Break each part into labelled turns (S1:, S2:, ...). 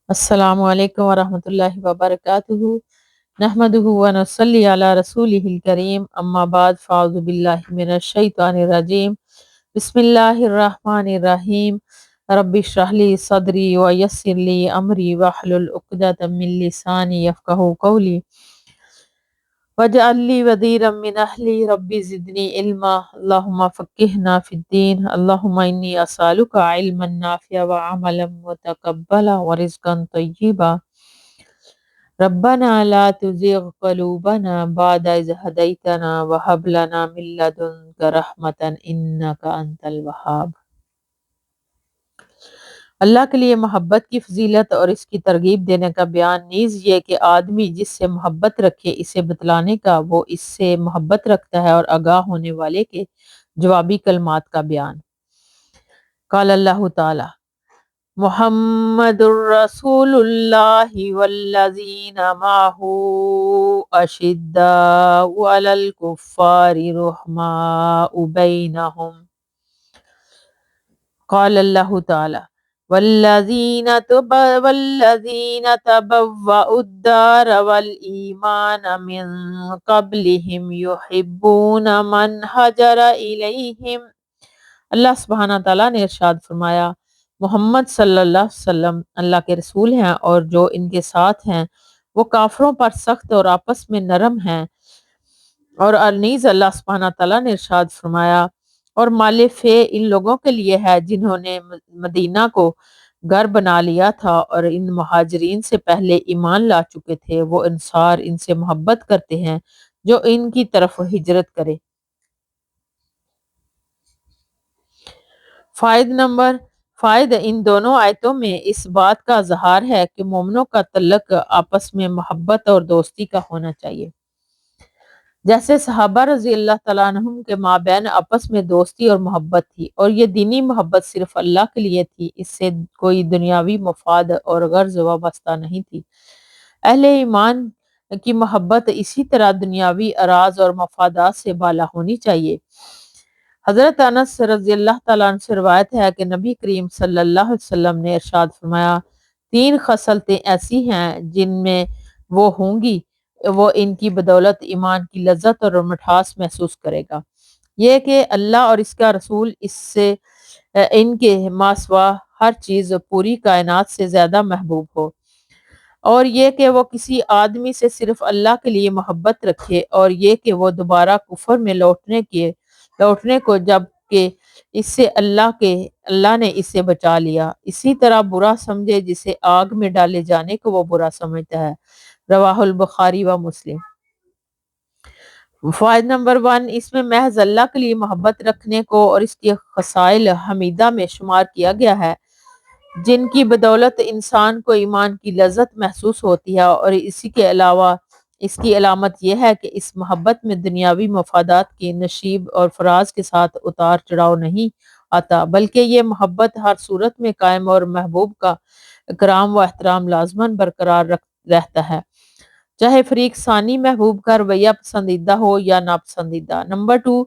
S1: السلام علیکم ورحمۃ اللہ وبرکاتہ۔ نحمدہ ونصلی علی رسولہ الکریم، اما بعد فاعوذ باللہ من الشیطان الرجیم، بسم اللہ الرحمن الرحیم۔ رب اشرح لی صدری ویسر لی امری واحلل عقدۃ من لسانی یفقہوا قولی واجعل لی وزیرا من اہلی رب زدنی علما اللہم فقہنا فی الدین اللہم انی اسألک علما نافعا وعملا متقبلا ورزقا طیبا ربنا لا تزغ قلوبنا بعد اذ ہدیتنا وہب لنا من لدنک رحمتا انک انت الوہاب۔ اللہ کے لیے محبت کی فضیلت اور اس کی ترغیب دینے کا بیان، نیز یہ کہ آدمی جس سے محبت رکھے اسے بتلانے کا وہ اس سے محبت رکھتا ہے، اور آگاہ ہونے والے کے جوابی کلمات کا بیان۔ قال اللہ تعالی محمد الرسول اللہ والذین معہ اشداء علی الکفار رحماء بینہم۔ قال اللہ تعالی والذین تبوأوا الدار والایمان من قبلہم یحبون من ہاجر الیہم۔ اللہ سبحانہ تعالیٰ نے ارشاد فرمایا، محمد صلی اللہ علیہ وسلم اللہ کے رسول ہیں، اور جو ان کے ساتھ ہیں وہ کافروں پر سخت اور آپس میں نرم ہیں۔ اور نیز اللہ سبحانہ تعالیٰ نے ارشاد فرمایا، اور مال فے ان لوگوں کے لیے ہے جنہوں نے مدینہ کو گھر بنا لیا تھا، اور ان مہاجرین سے پہلے ایمان لا چکے تھے، وہ انصار ان سے محبت کرتے ہیں جو ان کی طرف ہجرت کرے۔ فائد ان دونوں آیتوں میں اس بات کا اظہار ہے کہ مومنوں کا تعلق آپس میں محبت اور دوستی کا ہونا چاہیے، جیسے صحابہ رضی اللہ تعالیٰ عنہم کے مابین آپس میں دوستی اور محبت تھی، اور یہ دینی محبت صرف اللہ کے لیے تھی، اس سے کوئی دنیاوی مفاد اور غرض وابستہ نہیں تھی۔ اہل ایمان کی محبت اسی طرح دنیاوی اراز اور مفادات سے بالا ہونی چاہیے۔ حضرت انس رضی اللہ تعالیٰ عنہ سے روایت ہے کہ نبی کریم صلی اللہ علیہ وسلم نے ارشاد فرمایا، 3 خصلتیں ایسی ہیں جن میں وہ ہوں گی وہ ان کی بدولت ایمان کی لذت اور مٹھاس محسوس کرے گا، یہ کہ اللہ اور اس کا رسول اس سے ان کے ماسوا ہر چیز پوری کائنات سے زیادہ محبوب ہو، اور یہ کہ وہ کسی آدمی سے صرف اللہ کے لیے محبت رکھے، اور یہ کہ وہ دوبارہ کفر میں لوٹنے کو جب کہ اس سے اللہ نے اسے بچا لیا، اسی طرح برا سمجھے جسے آگ میں ڈالے جانے کو وہ برا سمجھتا ہے۔ رواہ البخاری و مسلم۔ فائدہ نمبر 1، اس میں محض اللہ کے لیے محبت رکھنے کو اور اس کی خصائل حمیدہ میں شمار کیا گیا ہے، جن کی بدولت انسان کو ایمان کی لذت محسوس ہوتی ہے، اور اسی کے علاوہ اس کی علامت یہ ہے کہ اس محبت میں دنیاوی مفادات کی نشیب اور فراز کے ساتھ اتار چڑھاؤ نہیں آتا، بلکہ یہ محبت ہر صورت میں قائم اور محبوب کا اکرام و احترام لازماً برقرار رہتا ہے، چاہے فریق ثانی محبوب کا رویہ پسندیدہ ہو یا ناپسندیدہ۔ نمبر 2،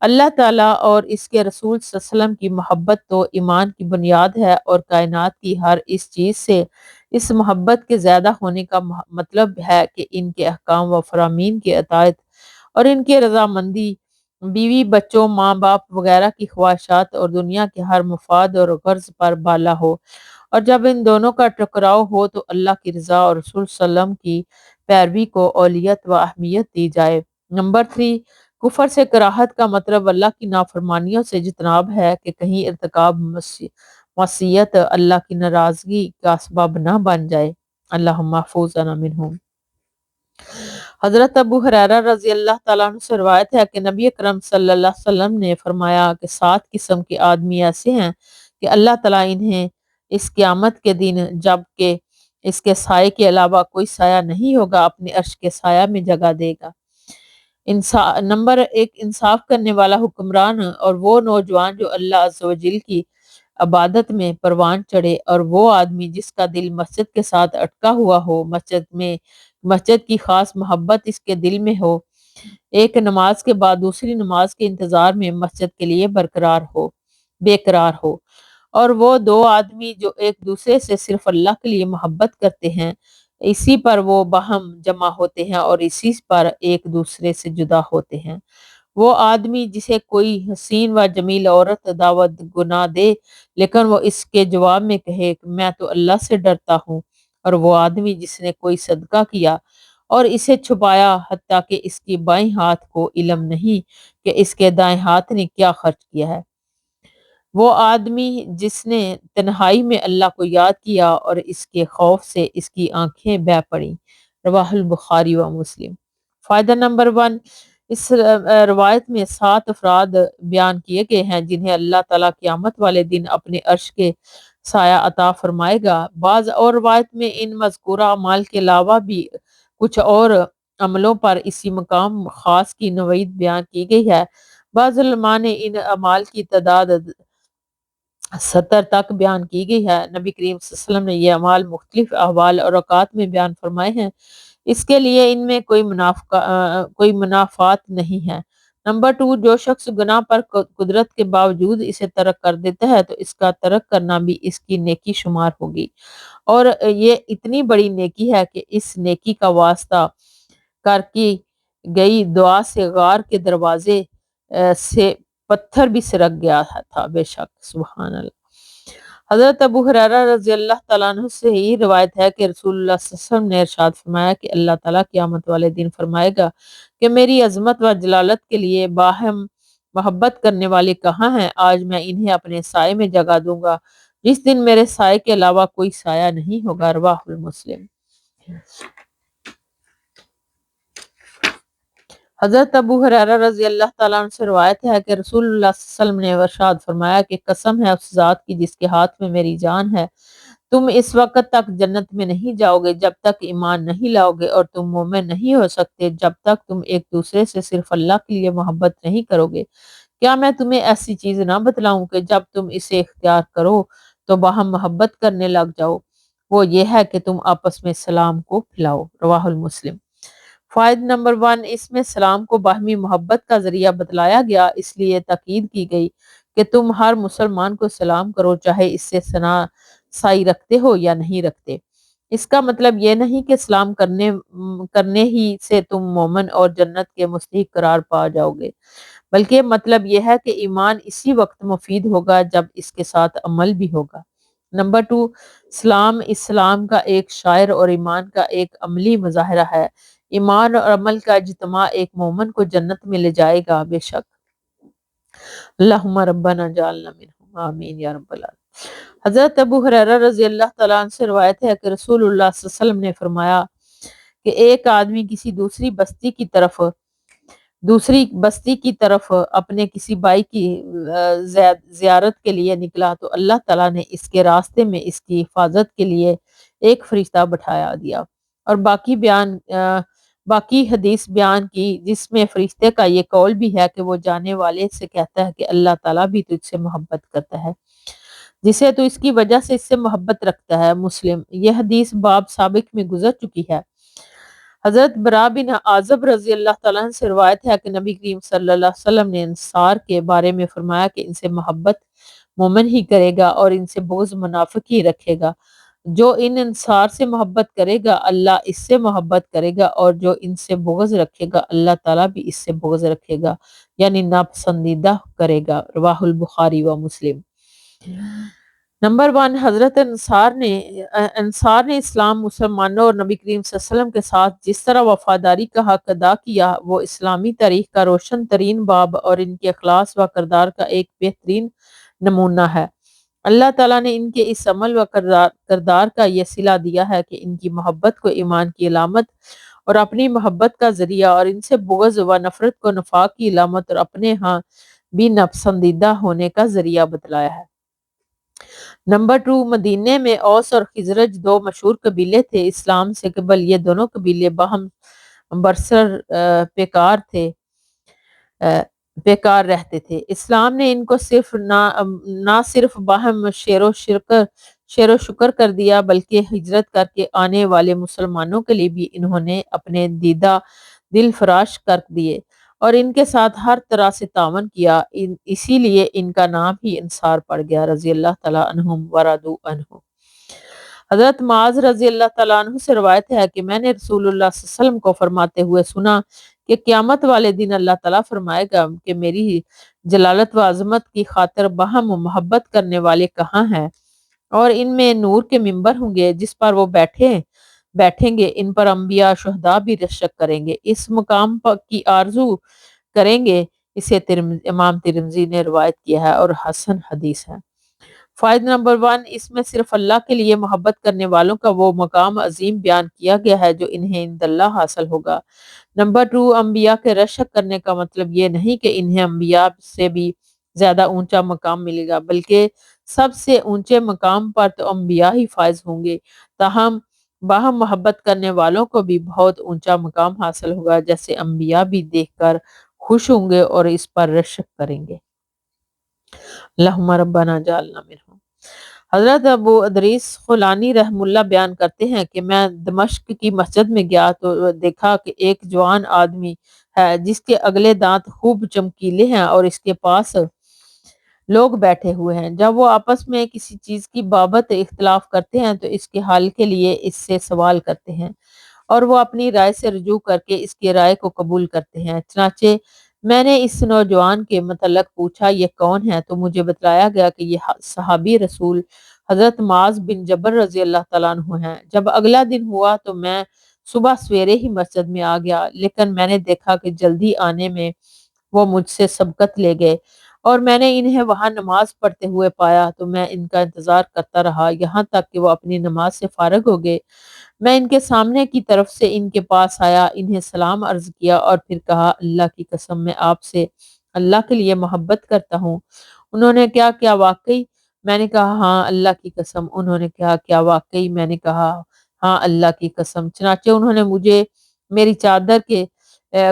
S1: اللہ تعالیٰ اور اس کے رسول صلی اللہ علیہ وسلم کی محبت تو ایمان کی بنیاد ہے، اور کائنات کی ہر اس چیز سے اس محبت کے زیادہ ہونے کا مطلب ہے کہ ان کے احکام و فرامین کی اطاعت اور ان کی رضامندی بیوی بچوں ماں باپ وغیرہ کی خواہشات اور دنیا کے ہر مفاد اور غرض پر بالا ہو، اور جب ان دونوں کا ٹکراؤ ہو تو اللہ کی رضا اور رسول صلی اللہ علیہ وسلم کی پیروی کو اولویت و اہمیت دی جائے۔ نمبر 3، کفر سے کراہت کا مطلب اللہ کی نافرمانیوں سے اجتناب ہے کہ کہیں ارتکاب معصیت اللہ کی ناراضگی کا سبب نہ بن جائے۔ اللہم محفوظنا منہم۔ حضرت ابو ہریرہ رضی اللہ تعالیٰ عنہ سے روایت ہے کہ نبی اکرم صلی اللہ علیہ وسلم نے فرمایا کہ 7 قسم کے آدمی ایسے ہیں کہ اللہ تعالیٰ انہیں اس قیامت کے دن جب کہ اس کے سائے کے علاوہ کوئی سایہ نہیں ہوگا اپنے عرش کے سایہ میں جگہ دے گا۔ نمبر 1، انصاف کرنے والا حکمران اور وہ نوجوان جو اللہ عز و جل کی عبادت میں پروان چڑھے، اور وہ آدمی جس کا دل مسجد کے ساتھ اٹکا ہوا ہو، مسجد کی خاص محبت اس کے دل میں ہو، ایک نماز کے بعد دوسری نماز کے انتظار میں مسجد کے لیے بے قرار ہو، اور وہ دو آدمی جو ایک دوسرے سے صرف اللہ کے لیے محبت کرتے ہیں، اسی پر وہ باہم جمع ہوتے ہیں اور اسی پر ایک دوسرے سے جدا ہوتے ہیں۔ وہ آدمی جسے کوئی حسین و جمیل عورت دعوت گناہ دے لیکن وہ اس کے جواب میں کہے کہ میں تو اللہ سے ڈرتا ہوں، اور وہ آدمی جس نے کوئی صدقہ کیا اور اسے چھپایا حتیٰ کہ اس کی بائیں ہاتھ کو علم نہیں کہ اس کے دائیں ہاتھ نے کیا خرچ کیا ہے، وہ آدمی جس نے تنہائی میں اللہ کو یاد کیا اور اس کے خوف سے اس کی آنکھیں بہہ پڑیں۔ رواہ البخاری و مسلم۔ فائدہ نمبر 1، اس روایت میں 7 افراد بیان کیے گئے ہیں جنہیں اللہ تعالیٰ قیامت والے دن اپنے عرش کے سایہ عطا فرمائے گا۔ بعض اور روایت میں ان مذکورہ اعمال کے علاوہ بھی کچھ اور عملوں پر اسی مقام خاص کی نوعیت بیان کی گئی ہے۔ بعض علماء نے ان اعمال کی تعداد 70 تک بیان کی گئی ہے۔ نبی کریم صلی اللہ علیہ وسلم نے یہ اعمال مختلف احوال اور اوقات میں بیان فرمائے ہیں، اس کے لیے ان میں کوئی منافات نہیں ہے۔ نمبر 2، جو شخص گناہ پر قدرت کے باوجود اسے ترک کر دیتا ہے تو اس کا ترک کرنا بھی اس کی نیکی شمار ہوگی، اور یہ اتنی بڑی نیکی ہے کہ اس نیکی کا واسطہ کر کی گئی دعا سے غار کے دروازے سے پتھر بھی سرک گیا تھا۔ بے شک، سبحان اللہ۔ حضرت ابو ہریرہ رضی اللہ تعالیٰ عنہ سے ہی روایت ہے کہ رسول اللہ صلی اللہ علیہ وسلم نے ارشاد فرمایا کہ اللہ تعالیٰ قیامت والے دن فرمائے گا کہ میری عظمت و جلالت کے لیے باہم محبت کرنے والے کہاں ہیں؟ آج میں انہیں اپنے سائے میں جگہ دوں گا جس دن میرے سائے کے علاوہ کوئی سایہ نہیں ہوگا۔ رواہ المسلم۔ حضرت ابو ہریرہ رضی اللہ تعالیٰ عنہ سے روایت ہے کہ رسول اللہ صلی اللہ علیہ وسلم نے ارشاد فرمایا کہ قسم ہے اس ذات کی جس کے ہاتھ میں میری جان ہے، تم اس وقت تک جنت میں نہیں جاؤ گے جب تک ایمان نہیں لاؤ گے، اور تم مومن نہیں ہو سکتے جب تک تم ایک دوسرے سے صرف اللہ کے لیے محبت نہیں کرو گے۔ کیا میں تمہیں ایسی چیز نہ بتلاؤں کہ جب تم اسے اختیار کرو تو باہم محبت کرنے لگ جاؤ؟ وہ یہ ہے کہ تم آپس میں سلام کو پھیلاؤ۔ رواہ المسلم۔ فائدہ نمبر 1، اس میں سلام کو باہمی محبت کا ذریعہ بتلایا گیا، اس لیے تاکید کی گئی کہ تم ہر مسلمان کو سلام کرو چاہے اس سے سائی رکھتے ہو یا نہیں رکھتے۔ اس کا مطلب یہ نہیں کہ سلام کرنے ہی سے تم مومن اور جنت کے مستحق قرار پا جاؤ گے، بلکہ مطلب یہ ہے کہ ایمان اسی وقت مفید ہوگا جب اس کے ساتھ عمل بھی ہوگا۔ نمبر 2، سلام اسلام کا ایک شاعر اور ایمان کا ایک عملی مظاہرہ ہے۔ ایمان اور عمل کا اجتماع ایک مومن کو جنت میں لے جائے گا۔ بے شک، اللہم ربنا جعلنا منہم، آمین یا رب العالمین۔ حضرت ابو ہریرہ رضی اللہ تعالیٰ عنہ سے روایت ہے کہ رسول اللہ صلی اللہ علیہ وسلم نے فرمایا کہ ایک آدمی کسی دوسری بستی کی طرف اپنے کسی بھائی کی زیارت کے لیے نکلا تو اللہ تعالیٰ نے اس کے راستے میں اس کی حفاظت کے لیے ایک فرشتہ بٹھایا دیا، اور باقی حدیث بیان کی جس میں فرشتے کا یہ قول بھی ہے کہ وہ جانے والے سے کہتا ہے کہ اللہ تعالیٰ بھی تجھ سے محبت کرتا ہے جسے تو اس کی وجہ سے اس سے محبت رکھتا ہے۔ مسلم۔ یہ حدیث باب سابق میں گزر چکی ہے۔ حضرت برا بن عازب رضی اللہ تعالیٰ عنہ سے روایت ہے کہ نبی کریم صلی اللہ علیہ وسلم نے انصار کے بارے میں فرمایا کہ ان سے محبت مومن ہی کرے گا اور ان سے بغض منافق ہی رکھے گا۔ جو ان انصار سے محبت کرے گا اللہ اس سے محبت کرے گا، اور جو ان سے بغض رکھے گا اللہ تعالیٰ بھی اس سے بغض رکھے گا، یعنی ناپسندیدہ کرے گا۔ رواہ البخاری و مسلم۔ نمبر 1، حضرت انصار نے اسلام، مسلمانوں اور نبی کریم صلی اللہ علیہ وسلم کے ساتھ جس طرح وفاداری کا حق ادا کیا وہ اسلامی تاریخ کا روشن ترین باب اور ان کے اخلاص و کردار کا ایک بہترین نمونہ ہے۔ اللہ تعالیٰ نے ان کے اس عمل و کردار کا یہ صلہ دیا ہے کہ ان کی محبت کو ایمان کی علامت اور اپنی محبت کا ذریعہ، اور ان سے بغض و نفرت کو نفاق کی علامت اور اپنے ہاں بھی ناپسندیدہ ہونے کا ذریعہ بتلایا ہے۔ نمبر 2، مدینے میں اوس اور خزرج 2 مشہور قبیلے تھے۔ اسلام سے قبل یہ دونوں قبیلے باہم برسر بیکار رہتے تھے۔ اسلام نے ان کو نہ صرف باہم شیر و شکر کر دیا بلکہ ہجرت کر کے آنے والے مسلمانوں کے لیے بھی انہوں نے اپنے دیدہ دل فراش کر دیے، اور ان کے ساتھ ہر طرح سے تعاون کیا، اسی لیے ان کا نام ہی انصار پڑ گیا، رضی اللہ تعالیٰ عنہم ورضوا عنہ۔ حضرت معاذ رضی اللہ تعالیٰ عنہ سے روایت ہے کہ میں نے رسول اللہ صلی اللہ علیہ وسلم کو فرماتے ہوئے سنا کہ قیامت والے دن اللہ تعالیٰ فرمائے گا کہ میری جلالت و عظمت کی خاطر باہم محبت کرنے والے کہاں ہیں، اور ان میں نور کے ممبر ہوں گے جس پر وہ بیٹھیں گے، ان پر انبیاء شہداء بھی رشک کریں گے، اس مقام کی آرزو کریں گے۔ اسے امام ترمذی نے روایت کیا ہے اور حسن حدیث ہے۔ فائدہ نمبر 1، اس میں صرف اللہ کے لیے محبت کرنے والوں کا وہ مقام عظیم بیان کیا گیا ہے جو انہیں عند اللہ حاصل ہوگا۔ نمبر 2، انبیاء کے رشک کرنے کا مطلب یہ نہیں کہ انہیں انبیاء سے بھی زیادہ اونچا مقام ملے گا، بلکہ سب سے اونچے مقام پر تو انبیاء ہی فائز ہوں گے، تاہم باہم محبت کرنے والوں کو بھی بہت اونچا مقام حاصل ہوگا، جیسے انبیاء بھی دیکھ کر خوش ہوں گے اور اس پر رشک کریں گے۔ اللہم ربنا جعلنا منہم۔ حضرت ابو ادریس خولانی رحم اللہ بیان کرتے ہیں کہ میں دمشق کی مسجد میں گیا تو دیکھا کہ ایک جوان آدمی ہے جس کے اگلے دانت خوب چمکیلے ہیں اور اس کے پاس لوگ بیٹھے ہوئے ہیں۔ جب وہ آپس میں کسی چیز کی بابت اختلاف کرتے ہیں تو اس کے حل کے لیے اس سے سوال کرتے ہیں اور وہ اپنی رائے سے رجوع کر کے اس کی رائے کو قبول کرتے ہیں۔ چنانچہ میں نے اس نوجوان کے متعلق پوچھا یہ کون ہے تو مجھے بتلایا گیا کہ یہ صحابی رسول حضرت معاذ بن جبل رضی اللہ تعالیٰ عنہ ہیں۔ جب اگلا دن ہوا تو میں صبح سویرے ہی مسجد میں آ گیا، لیکن میں نے دیکھا کہ جلدی آنے میں وہ مجھ سے سبقت لے گئے اور میں نے انہیں وہاں نماز پڑھتے ہوئے پایا تو میں ان کا انتظار کرتا رہا یہاں تک کہ وہ اپنی نماز سے فارغ ہو گئے۔ میں ان کے سامنے کی طرف سے ان کے پاس آیا، انہیں سلام عرض کیا اور پھر کہا اللہ کی قسم میں آپ سے اللہ کے لیے محبت کرتا ہوں۔ انہوں نے کیا واقعی؟ میں نے کہا ہاں اللہ کی قسم۔ انہوں نے کہا کیا واقعی؟ میں نے کہا ہاں اللہ کی قسم۔ چنانچہ انہوں نے مجھے میری چادر کے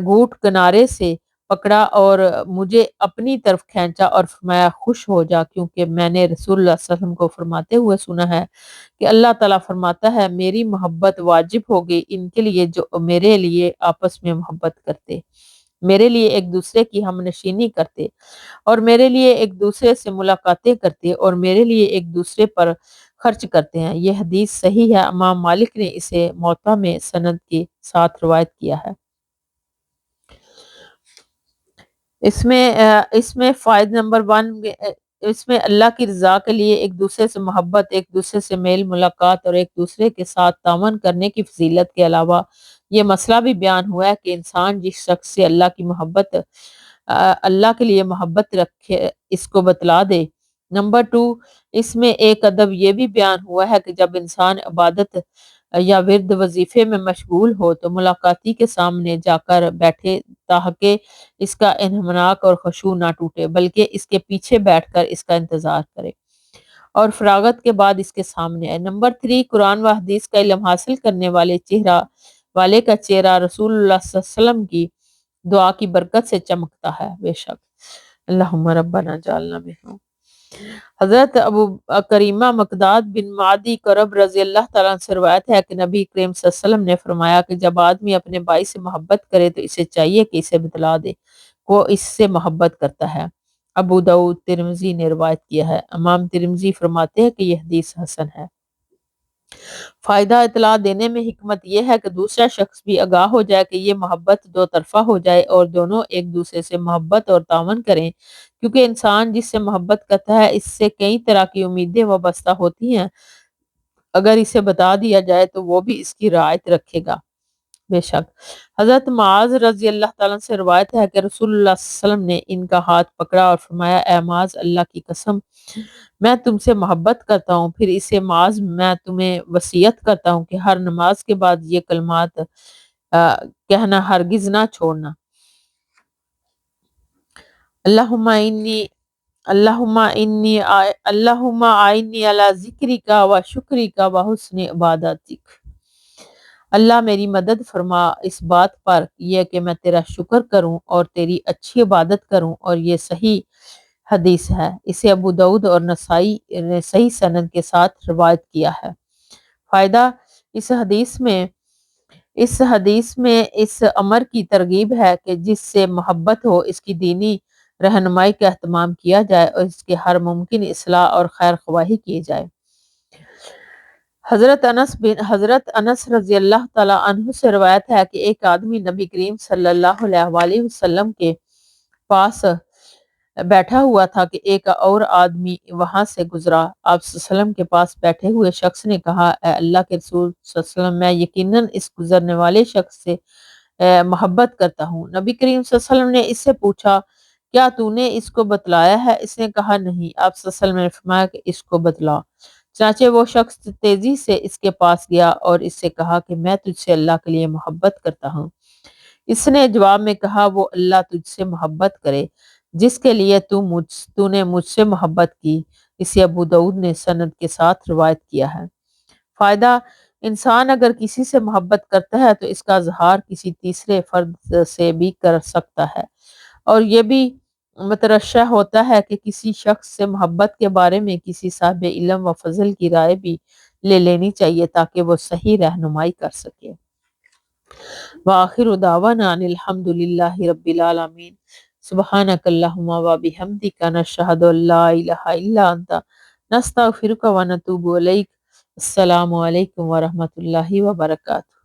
S1: گھوٹ کنارے سے پکڑا اور مجھے اپنی طرف کھینچا اور فرمایا خوش ہو جا، کیونکہ میں نے رسول اللہ صلی اللہ علیہ وسلم کو فرماتے ہوئے سنا ہے کہ اللہ تعالیٰ فرماتا ہے میری محبت واجب ہوگی ان کے لیے جو میرے لیے آپس میں محبت کرتے، میرے لیے ایک دوسرے کی ہم نشینی کرتے اور میرے لیے ایک دوسرے سے ملاقاتیں کرتے اور میرے لیے ایک دوسرے پر خرچ کرتے ہیں۔ یہ حدیث صحیح ہے، امام مالک نے اسے موطا میں سند کے ساتھ روایت کیا ہے۔ اس میں فائدہ نمبر 1، اس میں اللہ کی رضا کے لیے ایک دوسرے سے محبت، ایک دوسرے سے میل ملاقات اور ایک دوسرے کے ساتھ تعاون کرنے کی فضیلت کے علاوہ یہ مسئلہ بھی بیان ہوا ہے کہ انسان جس شخص سے اللہ کے لیے محبت رکھے اس کو بتلا دے۔ نمبر 2، اس میں ایک ادب یہ بھی بیان ہوا ہے کہ جب انسان عبادت یا ورد وظیفے میں مشغول ہو تو ملاقاتی کے سامنے جا کر بیٹھے تاکہ اس کا انہماک اور خشوع نہ ٹوٹے، بلکہ اس کے پیچھے بیٹھ کر اس کا انتظار کرے اور فراغت کے بعد اس کے سامنے آئے۔ نمبر 3، قرآن و حدیث کا علم حاصل کرنے والے کا چہرہ رسول اللہ صلی اللہ علیہ وسلم کی دعا کی برکت سے چمکتا ہے، بے شک۔ اللہم ربنا جعلنا منہم۔ حضرت ابو کریمہ مقداد بن معدی کرب رضی اللہ تعالیٰ عنہ سے روایت ہے کہ نبی کریم صلی اللہ علیہ وسلم نے فرمایا کہ جب آدمی اپنے بھائی سے محبت کرے تو اسے چاہیے کہ اسے بتلا دے وہ اس سے محبت کرتا ہے۔ ابو داؤد ترمذی نے روایت کیا ہے۔ امام ترمذی فرماتے ہیں کہ یہ حدیث حسن ہے۔ فائدہ اطلاع دینے میں حکمت یہ ہے کہ دوسرا شخص بھی آگاہ ہو جائے کہ یہ محبت دو طرفہ ہو جائے اور دونوں ایک دوسرے سے محبت اور تعاون کریں، کیونکہ انسان جس سے محبت کرتا ہے اس سے کئی طرح کی امیدیں وابستہ ہوتی ہیں، اگر اسے بتا دیا جائے تو وہ بھی اس کی رعایت رکھے گا، بے شک۔ حضرت معاذ رضی اللہ تعالیٰ سے روایت ہے کہ رسول اللہ صلی اللہ علیہ وسلم نے ان کا ہاتھ پکڑا اور فرمایا اے معاذ اللہ کی قسم میں تم سے محبت کرتا ہوں۔ پھر اسے معاذ میں تمہیں وصیت کرتا ہوں کہ ہر نماز کے بعد یہ کلمات کہنا ہرگز نہ چھوڑنا، اللہم اعنی علی ذکرک و شکرک و حسن عبادتک۔ اللہ میری مدد فرما اس بات پر یہ کہ میں تیرا شکر کروں اور تیری اچھی عبادت کروں، اور یہ صحیح حدیث ہے۔ اسے ابو داؤد اور نسائی نے صحیح سند کے ساتھ روایت کیا ہے۔ فائدہ، اس حدیث میں اس حدیث میں اس امر کی ترغیب ہے کہ جس سے محبت ہو اس کی دینی رہنمائی کا اہتمام کیا جائے اور اس کے ہر ممکن اصلاح اور خیر خواہی کی جائے۔ حضرت انس رضی اللہ تعالیٰ عنہ سے روایت ہے کہ ایک آدمی نبی کریم صلی اللہ علیہ وآلہ وسلم کے پاس بیٹھا ہوا تھا کہ ایک اور آدمی وہاں سے گزرا۔ آپ صلی اللہ علیہ وسلم کے پاس بیٹھے ہوئے شخص نے کہا، اے اللہ کے رسول صلی اللہ علیہ وسلم، میں یقیناً اس گزرنے والے شخص سے محبت کرتا ہوں۔ نبی کریم صلی اللہ علیہ وسلم نے اس سے پوچھا، کیا تو نے اس کو بتلایا ہے؟ اس نے کہا، نہیں۔ آپ صلی اللہ علیہ وسلم نے فرمایا کہ اس کو بتلا۔ چنانچہ وہ شخص تیزی سے اس کے پاس گیا اور اس سے کہا کہ میں تجھ سے اللہ کے لیے محبت کرتا ہوں۔ اس نے جواب میں کہا، وہ اللہ تجھ سے محبت کرے جس کے لیے تو نے مجھ سے محبت کی۔ اسے ابو داؤد نے سند کے ساتھ روایت کیا ہے۔ فائدہ: انسان اگر کسی سے محبت کرتا ہے تو اس کا اظہار کسی تیسرے فرد سے بھی کر سکتا ہے، اور یہ بھی مترشح ہوتا ہے کہ کسی شخص سے محبت کے بارے میں کسی صاحب علم و فضل کی رائے بھی لے لینی چاہیے تاکہ وہ صحیح رہنمائی کر سکے۔ وآخر دعوانا ان الحمد للہ رب العالمین۔ سبحانک اللہم و بحمدک، نشہد ان لا الہ الا انت، نستغفرک و نتوب الیک۔ السلام علیکم ورحمۃ اللہ وبرکاتہ۔